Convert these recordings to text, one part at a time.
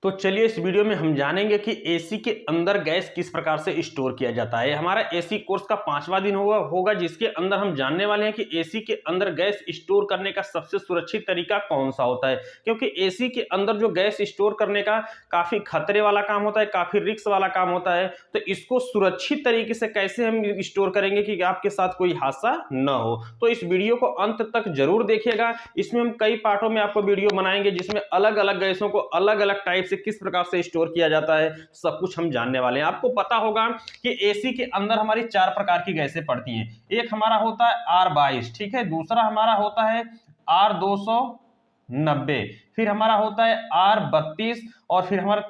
तो चलिए इस वीडियो में हम जानेंगे कि एसी के अंदर गैस किस प्रकार से स्टोर किया जाता है। हमारा एसी कोर्स का 5वां दिन होगा जिसके अंदर हम जानने वाले हैं कि एसी के अंदर गैस स्टोर करने का सबसे सुरक्षित तरीका कौन सा होता है, क्योंकि एसी के अंदर जो गैस स्टोर करने का काफी खतरे वाला काम होता है, काफी रिस्क वाला काम होता है। तो इसको सुरक्षित तरीके से कैसे हम स्टोर करेंगे कि आपके साथ कोई हादसा न हो, तो इस वीडियो को अंत तक जरूर देखिएगा। इसमें हम कई पार्टों में आपको वीडियो बनाएंगे जिसमें अलग अलग गैसों को अलग अलग टाइप से किस प्रकार से स्टोर किया जाता है, सब कुछ हम जानने वाले हैं। आपको पता होगा कि एसी के अंदर हमारी 4 प्रकार की गैसें पड़ती हैं। एक हमारा होता है R22, ठीक है, दूसरा हमारा होता है R290, फिर हमारा होता है R32 और फिर हमारा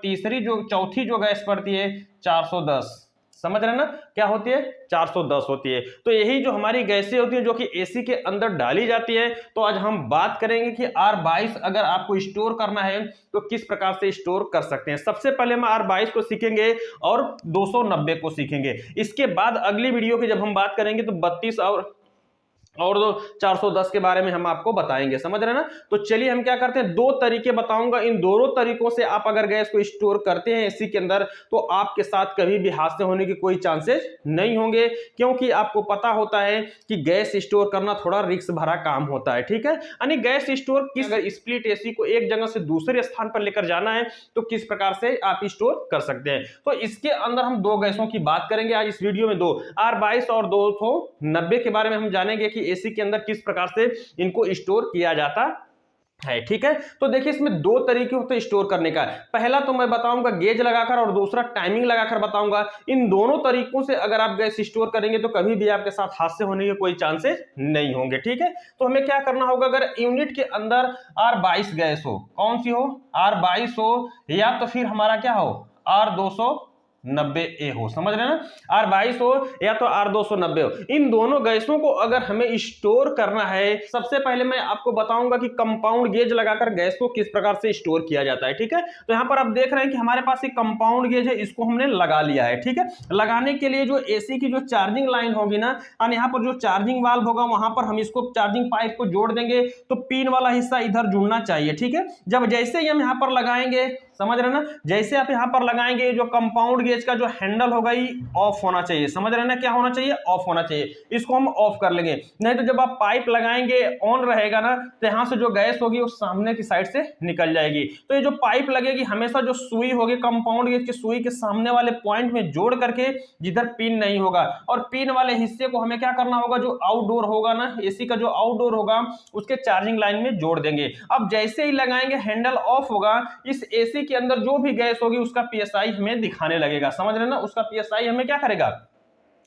चौथी जो गैस पड़ती है 410। समझ रहे ना क्या होती है? 410 होती है। तो यही जो हमारी गैसें होती है जो कि एसी के अंदर डाली जाती है। तो आज हम बात करेंगे कि R22 अगर आपको स्टोर करना है तो किस प्रकार से स्टोर कर सकते हैं। सबसे पहले हम R22 को सीखेंगे और 290 को सीखेंगे। इसके बाद अगली वीडियो की जब हम बात करेंगे तो 32 और 410 के बारे में हम आपको बताएंगे। समझ रहे ना? तो चलिए हम क्या करते हैं, 2 तरीके बताऊंगा। इन दोनों तरीकों से आप अगर गैस को स्टोर करते हैं एसी के अंदर तो आपके साथ कभी भी हादसे होने की कोई चांसेस नहीं होंगे, क्योंकि आपको पता होता है कि गैस स्टोर करना थोड़ा रिस्क भरा काम होता है। ठीक है, यानी गैस स्टोर अगर स्प्लिट एसी को एक जगह से दूसरे स्थान पर लेकर जाना है तो किस प्रकार से आप स्टोर कर सकते हैं। तो इसके अंदर हम 2 गैसों की बात करेंगे आज इस वीडियो में, 2 R22 और 290 के बारे में हम जानेंगे कि एसी के अंदर किस प्रकार से इनको स्टोर किया जाता है। ठीक है, तो देखिए इसमें 2 तरीके होते हैं स्टोर करने का। पहला तो मैं बताऊंगा गेज लगाकर और दूसरा टाइमिंग लगाकर बताऊंगा। इन दोनों तरीकों से अगर आप गैस स्टोर करेंगे तो कभी भी आपके साथ हादसे होने के कोई चांसेस नहीं होंगे। ठीक है, तो हमें क्या करना होगा, अगर यूनिट के अंदर R22 गैस हो, कौन सी हो, R22 हो या तो फिर हमारा क्या हो, R290A हो। समझ रहे ना, R22 हो या तो R290 हो। इन दोनों गैसों को अगर हमें स्टोर करना है, सबसे पहले मैं आपको बताऊंगा कि कंपाउंड गेज लगाकर गैस को किस प्रकार से स्टोर किया जाता है। ठीक है, तो यहां पर आप देख रहे हैं कि हमारे पास एक कंपाउंड गेज है, इसको हमने लगा लिया है। ठीक है, लगाने के लिए जो एसी की जो चार्जिंग लाइन होगी ना, और यहाँ पर जो चार्जिंग वाल्व होगा वहां पर हम इसको चार्जिंग पाइप को जोड़ देंगे तो पिन वाला हिस्सा इधर जुड़ना चाहिए। ठीक है, जब जैसे ही हम यहाँ पर लगाएंगे, समझ रहे ना, जैसे आप यहाँ पर लगाएंगे जो कंपाउंड गेज का जो हैंडल होगा ये ऑफ होना चाहिए। समझ रहे ना, क्या होना चाहिए, ऑफ होना चाहिए। इसको हम ऑफ कर लेंगे, नहीं तो जब आप पाइप लगाएंगे ऑन रहेगा ना तो यहाँ से जो गैस होगी वो सामने की साइड से निकल जाएगी। तो ये जो पाइप लगेगी हमेशा जो सुई होगी कंपाउंड गेज की सुई के सामने वाले पॉइंट में जोड़ करके, जिधर पिन नहीं होगा, और पिन वाले हिस्से को हमें क्या करना होगा, जो आउटडोर होगा ना एसी का, जो आउटडोर होगा उसके चार्जिंग लाइन में जोड़ देंगे। अब जैसे ही लगाएंगे हैंडल ऑफ होगा, इस एसी के अंदर जो भी गैस होगी उसका पीएसआई हमें दिखाने लगेगा। समझ रहे ना, उसका पीएसआई हमें क्या करेगा,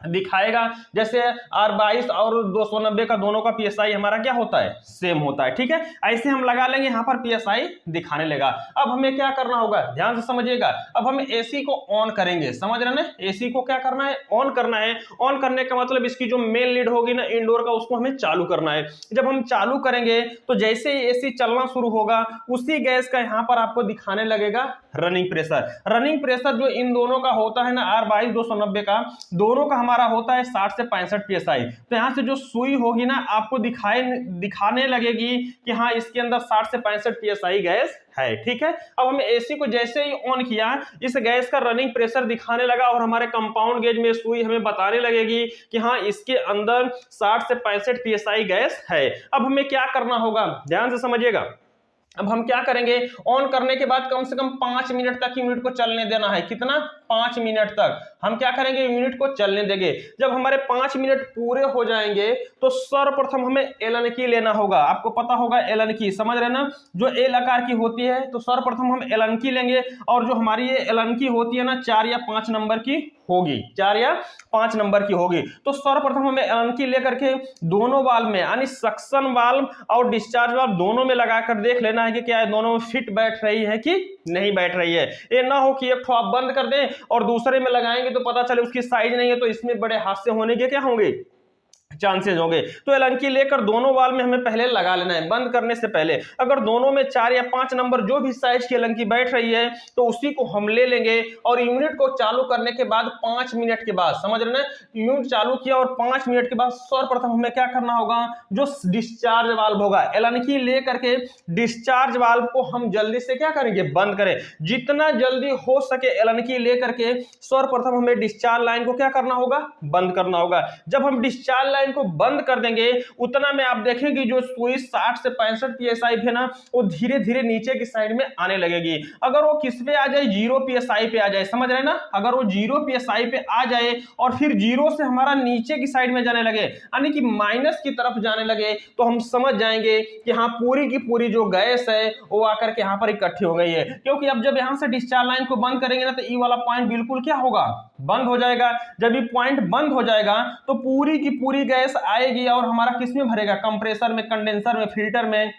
दिखाएगा। जैसे R22 और 290 का दोनों का पीएसआई हमारा क्या होता है, सेम होता है। ठीक है, ऐसे हम लगा लेंगे, यहां पर पीएसआई दिखाने लगा। अब हमें क्या करना होगा, ध्यान से समझिएगा। अब हम एसी को ऑन करेंगे। समझ रहे ना, एसी को क्या करना है, ऑन करना है। ऑन करने का मतलब इसकी जो मेन लीड होगी ना इंडोर का, उसको हमें चालू करना है। जब हम चालू करेंगे तो जैसे ही एसी चलना शुरू होगा उसी गैस का यहां पर आपको दिखाने लगेगा रनिंग प्रेशर। रनिंग प्रेशर जो इन दोनों का होता है ना, R22 290 का, दोनों का हमारा होता है 60 से 65 पीएसआई। तो यहां से जो सुई होगी ना आपको दिखाने लगेगी कि हाँ इसके अंदर 60 से 65 पीएसआई गैस है। ठीक है, अब हम एसी को जैसे ही ऑन किया, इस गैस का रनिंग प्रेशर दिखाने लगा और हमारे कंपाउंड गेज में सुई हमें बताने लगेगी कि हाँ इसके अंदर 60 से 65 पीएसआई गैस है। अब हमें क्या करना होगा, ध्यान से समझिएगा। अब हम क्या करेंगे, ऑन करने के बाद कम से कम 5 मिनट तक यूनिट को चलने देना है। कितना, 5 मिनट तक हम क्या करेंगे, यूनिट को चलने देंगे। जब हमारे 5 मिनट पूरे हो जाएंगे तो सर्वप्रथम हमें एलन की लेना होगा। आपको पता होगा एलन की, समझ रहे ना, जो एल आकार की होती है। तो सर्वप्रथम हम एलन की लेंगे, और जो हमारी ये एलन की होती है ना 4 या 5 नंबर की होगी, 4 या 5 नंबर की होगी। तो सर्वप्रथम हमें एलन की लेकर के दोनों वाल्व में, यानी सक्शन वाल्व और डिस्चार्ज वाल्व दोनों में लगाकर देख लेना है कि क्या दोनों में फिट बैठ रही है कि नहीं बैठ रही है। ये ना हो कि एक ठो आप बंद कर दें और दूसरे में लगाएंगे तो पता चले उसकी साइज नहीं है, तो इसमें बड़े हादसे होने के क्या होंगे, चांसेस होंगे। तो एलनकी लेकर दोनों वाल में हमें पहले लगा लेना है बंद करने से पहले। अगर दोनों में 4 या 5 नंबर जो भी साइज की एलनकी बैठ रही है तो उसी को हम ले लेंगे और यूनिट को चालू करने के बाद 5 मिनट के बाद, समझ रहे ना, यूनिट चालू किया और 5 मिनट के बाद सर्वप्रथम हमें क्या करना होगा, जो डिस्चार्ज वाल्व होगा एलनकी लेकर के डिस्चार्ज वाल्व को हम जल्दी से क्या करेंगे, बंद करें। जितना जल्दी हो सके एलनकी लेकर के सर्वप्रथम हमें डिस्चार्ज लाइन को क्या करना होगा, बंद करना होगा। जब हम डिस्चार्ज लाइन को बंद कर देंगे उतना में आप देखेंगे जो सुई 60 से 65 पीएसआई है ना, वो धीरे धीरे नीचे की साइड में आने लगेगी। अगर वो किस पे आ जाए, 0 पीएसआई पे आ जाए, समझ रहे ना, अगर वो 0 पीएसआई पे आ जाए और फिर 0 से हमारा नीचे की साइड में जाने लगे, यानी कि माइनस की तरफ जाने लगे, तो हम समझ जाएंगे कि हाँ पूरी की पूरी जो गैस है वो आकर के यहाँ पर इकट्ठी हो गई है। क्योंकि अब जब यहाँ से डिस्चार्ज लाइन को बंद करेंगे ना तो ई वाला पॉइंट बिल्कुल क्या होगा, बंद हो जाएगा। जब ये पॉइंट बंद हो जाएगा तो पूरी की पूरी गैस आएगी और हमारा किस में भरेगा, कंप्रेसर में, कंडेंसर में, फिल्टर में,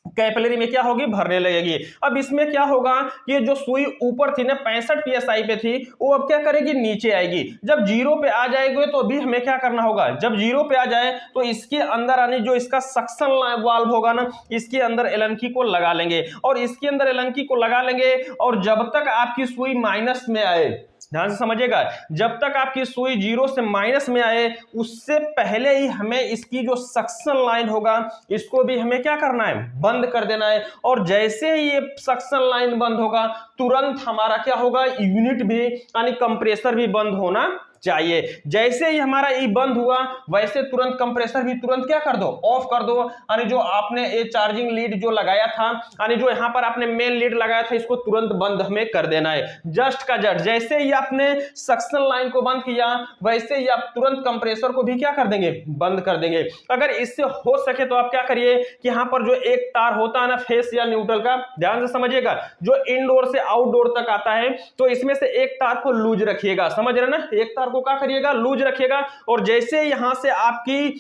कैपिलरी में क्या होगी, भरने लगेगी। अब इसमें क्या होगा कि ये जो सुई ऊपर थी ना 65 पीएसआई पे थी, वो अब क्या करेगी, नीचे आएगी। जब 0 पे आ जाएगी तो अभी हमें क्या करना होगा, जब 0 पे आ जाए तो इसके अंदर आने जो इसका सक्शन वाल्व होगा ना, इसके अंदर एलनकी को लगा लेंगे और इसके अंदर एलनकी को लगा लेंगे और जब तक आपकी सुई माइनस में आए, ध्यान से समझिएगा, जब तक आपकी सुई 0 से माइनस में आए उससे पहले ही हमें इसकी जो सक्शन लाइन होगा इसको भी हमें क्या करना है, बंद कर देना है। और जैसे ही ये सक्शन लाइन बंद होगा तुरंत हमारा क्या होगा, यूनिट भी यानी कंप्रेसर भी बंद होना चाहिए। जैसे ही हमारा ई बंद हुआ वैसे तुरंत कंप्रेसर भी तुरंत क्या कर दो, ऑफ कर दो। यानी जो आपने ये चार्जिंग लीड जो लगाया था, यानी जो यहाँ पर आपने मेन लीड लगाया था, इसको तुरंत बंद हमें कर देना है, जस्ट का जस्ट। जैसे ही आपने सक्शन लाइन को बंद किया वैसे ही आप तुरंत कंप्रेसर को भी क्या कर देंगे, बंद कर देंगे। अगर इससे हो सके तो आप क्या करिए कि यहाँ पर जो एक तार होता है ना फेस या न्यूट्रल का, ध्यान से समझिएगा, जो इनडोर से आउटडोर तक आता है, तो इसमें से एक तार को लूज रखिएगा, समझ रहे ना, एक तार को क्या करिएगा, लूज रखिएगा। और जैसे यहां से आपकी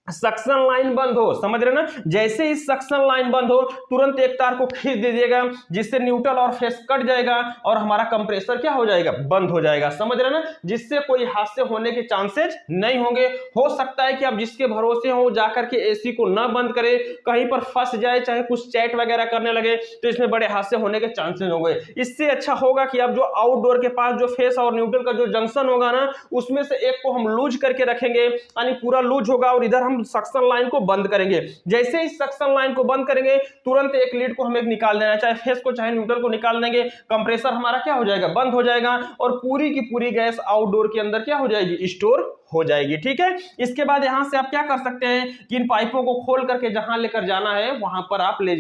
सक्शन लाइन बंद हो, समझ रहे ना, जैसे ही सक्शन लाइन बंद हो तुरंत एक तार को खींच दीजिएगा जिससे न्यूट्रल और फेस कट जाएगा और हमारा कंप्रेसर क्या हो जाएगा, बंद हो जाएगा, समझ रहे ना, जिससे कोई हादसे होने के चांसेस नहीं होंगे। हो सकता है कि आप जिसके भरोसे हो जाकर के एसी को ना बंद करे, कहीं पर फंस जाए, चाहे कुछ चैट वगैरह करने लगे तो इसमें बड़े हादसे होने के चांसेस होंगे। इससे अच्छा होगा कि आप जो आउटडोर के पास जो फेस और न्यूट्रल का जो जंक्शन होगा ना उसमें से एक को हम लूज करके रखेंगे, यानी पूरा लूज होगा और इधर हम सक्शन लाइन को बंद करेंगे। जैसे ही सक्शन लाइन को बंद करेंगे तुरंत एक लीड को हमें निकाल देना है, चाहे फेस को चाहे न्यूट्रल को निकाल देंगे, कंप्रेसर हमारा क्या हो जाएगा, बंद हो जाएगा और पूरी की पूरी गैस आउटडोर के अंदर क्या हो जाएगी, स्टोर हो जाएगी। ठीक है, इसके बाद यहां से आप क्या कर सकते हैं कि इन पाइपों को खोल करके जहां लेकर जाना है वहां पर आप ले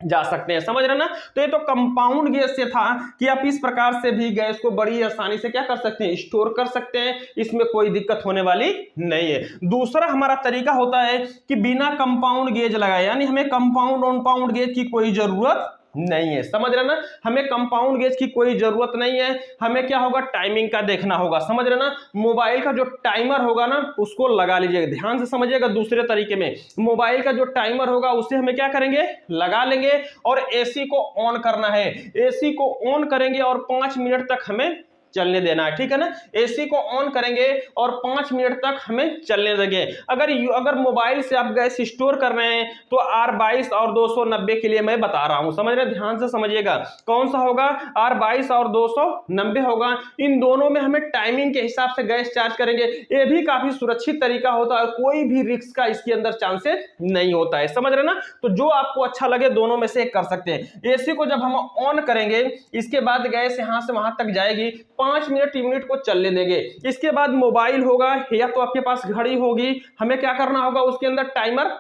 जा सकते हैं, समझ रहे ना। तो ये तो कंपाउंड गैस से था कि आप इस प्रकार से भी गैस को बड़ी आसानी से क्या कर सकते हैं, स्टोर कर सकते हैं, इसमें कोई दिक्कत होने वाली नहीं है। दूसरा हमारा तरीका होता है कि बिना कंपाउंड गेज लगाए, यानी हमें कंपाउंड अनपाउंड गेज की कोई जरूरत नहीं है, समझ रहे ना, हमें कंपाउंड गेज की कोई जरूरत नहीं है। हमें क्या होगा, टाइमिंग का देखना होगा, समझ रहे ना, मोबाइल का जो टाइमर होगा ना उसको लगा लीजिएगा, ध्यान से समझिएगा। दूसरे तरीके में मोबाइल का जो टाइमर होगा उससे हमें क्या करेंगे, लगा लेंगे और एसी को ऑन करना है। एसी को ऑन करेंगे और 5 मिनट तक हमें चलने देना है, ठीक है ना। एसी को ऑन करेंगे और 5 मिनट तक हमें चलने देंगे। अगर मोबाइल से आप गैस स्टोर कर रहे हैं तो R22 और 290 के लिए मैं बता रहा हूं, समझ रहे, ध्यान से समझिएगा। कौन सा होगा, R22 और 290 होगा। इन दोनों में हमें टाइमिंग के हिसाब से गैस चार्ज करेंगे। ये भी काफी सुरक्षित तरीका होता है, कोई भी रिस्क का इसके अंदर चांसेस नहीं होता है, समझ रहे ना। तो जो आपको अच्छा लगे दोनों में से एक कर सकते हैं। एसी को जब हम ऑन करेंगे इसके बाद गैस यहां से वहां तक जाएगी, 5 मिनट यूनिट को चलने देंगे। इसके बाद मोबाइल होगा या तो आपके पास घड़ी होगी, हमें क्या करना होगा, उसके अंदर टाइमर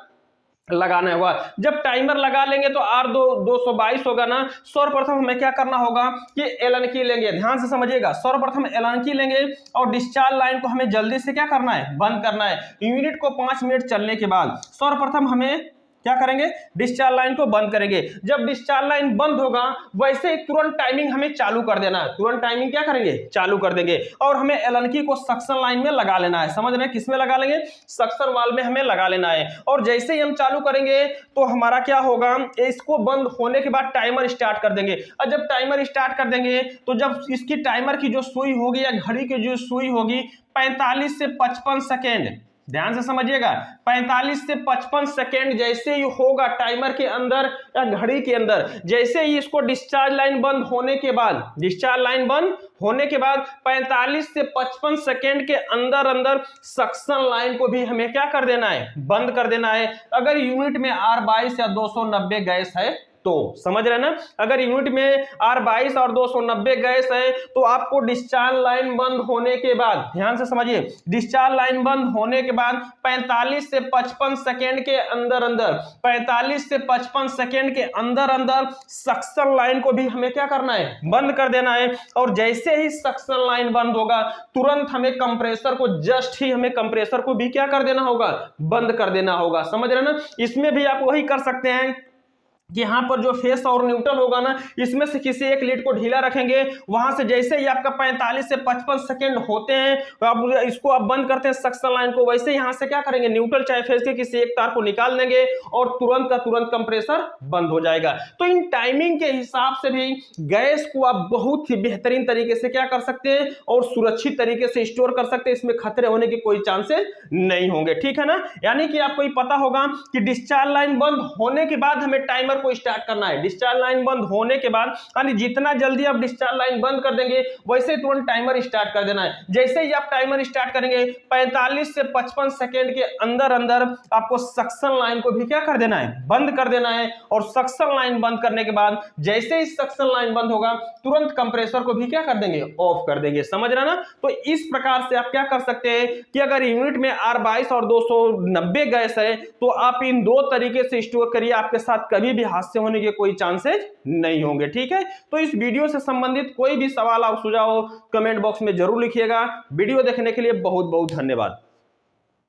लगाना होगा। जब टाइमर लगा लेंगे तो R222 होगा ना, सर्वप्रथम हमें क्या करना होगा कि एलन की लेंगे, ध्यान से समझिएगा, सर्वप्रथम एलन की लेंगे और डिस्चार्ज लाइन को हमें जल्दी से क्या करना है, बंद करना है। यूनिट को 5 मिनट चलने के बाद सर्वप्रथम हमें क्या करेंगे, डिस्चार्ज लाइन को बंद करेंगे। जब डिस्चार्ज लाइन बंद होगा वैसे ही तुरंत टाइमिंग हमें चालू कर देना है, तुरंत टाइमिंग क्या करेंगे, चालू कर देंगे और हमें एलनकी को सक्शन लाइन में लगा लेना है। समझ रहे हैं, किस में लगा लेंगे, सक्शन वाल्व में हमें लगा लेना है। और जैसे ही हम चालू करेंगे तो हमारा क्या होगा, इसको बंद होने के बाद टाइमर स्टार्ट कर देंगे। और जब टाइमर स्टार्ट कर देंगे तो जब इसकी टाइमर की जो सुई होगी या घड़ी की जो सुई होगी 45 से 55 सेकेंड ध्यान से समझिएगा, 45 से 55 सेकेंड जैसे ही होगा टाइमर के अंदर या घड़ी के अंदर, जैसे ही इसको डिस्चार्ज लाइन बंद होने के बाद, डिस्चार्ज लाइन बंद होने के बाद 45 से 55 सेकेंड के अंदर अंदर सक्शन लाइन को भी हमें क्या कर देना है, बंद कर देना है। अगर यूनिट में R22 या 290 गैस है तो, समझ रहे ना, अगर यूनिट में R22 और 290 गैस है तो आपको डिस्चार्ज लाइन बंद होने के बाद, ध्यान से समझिए, डिस्चार्ज लाइन बंद होने के बाद 45 से 55 सेकेंड के अंदर अंदर, 45 से 55 सेकेंड के अंदर अंदर सक्शन लाइन को भी हमें क्या करना है, बंद कर देना है। और जैसे ही सक्शन लाइन बंद होगा तुरंत हमें कंप्रेसर को, जस्ट ही हमें कंप्रेसर को भी क्या कर देना होगा, बंद कर देना होगा। समझ रहे ना, इसमें भी आप वही कर सकते हैं कि यहां पर जो फेस और न्यूट्रल होगा ना, इसमें से किसी एक लीड को ढीला रखेंगे, वहां से जैसे ही आपका 45 से 55 सेकेंड होते हैं तो आप इसको आप बंद करते हैं सक्शन लाइन को, वैसे यहां से क्या करेंगे, न्यूट्रल चाहे फेस के किसी एक तार को निकाल देंगे और तुरंत का तुरंत कंप्रेसर बंद हो जाएगा। तो इन टाइमिंग के हिसाब से भी गैस को आप बहुत ही बेहतरीन तरीके से क्या कर सकते हैं और सुरक्षित तरीके से स्टोर कर सकते हैं, इसमें खतरे होने के कोई चांसेस नहीं होंगे, ठीक है ना। यानी कि आपको ये पता होगा कि डिस्चार्ज लाइन बंद होने के बाद हमें टाइमर को स्टार्ट करना है। डिस्चार्ज लाइन बंद होने के बाद, यानी जितना जल्दी आप डिस्चार्ज लाइन बंद कर देंगे वैसे तुरंत टाइमर स्टार्ट कर देना है। जैसे ही आप टाइमर स्टार्ट करेंगे 45 से 55 सेकेंड के अंदर अंदर आपको सक्शन लाइन को भी क्या कर देना है, बंद कर देना है। और सक्शन लाइन बंद करने के बाद जैसे ही सक्शन लाइन बंद होगा तुरंत कंप्रेसर को भी क्या कर देंगे, ऑफ कर देंगे। समझ रहे ना। तो इस प्रकार से आप क्या कर सकते हैं कि अगर यूनिट में R22 और 290 गैस है तो आप इन दो तरीके से स्टोर करिए, आपके साथ कभी भी हादसे होने के कोई चांसेस नहीं होंगे, ठीक है। तो इस वीडियो से संबंधित कोई भी सवाल और सुझाव कमेंट बॉक्स में जरूर लिखिएगा। वीडियो देखने के लिए बहुत बहुत धन्यवाद।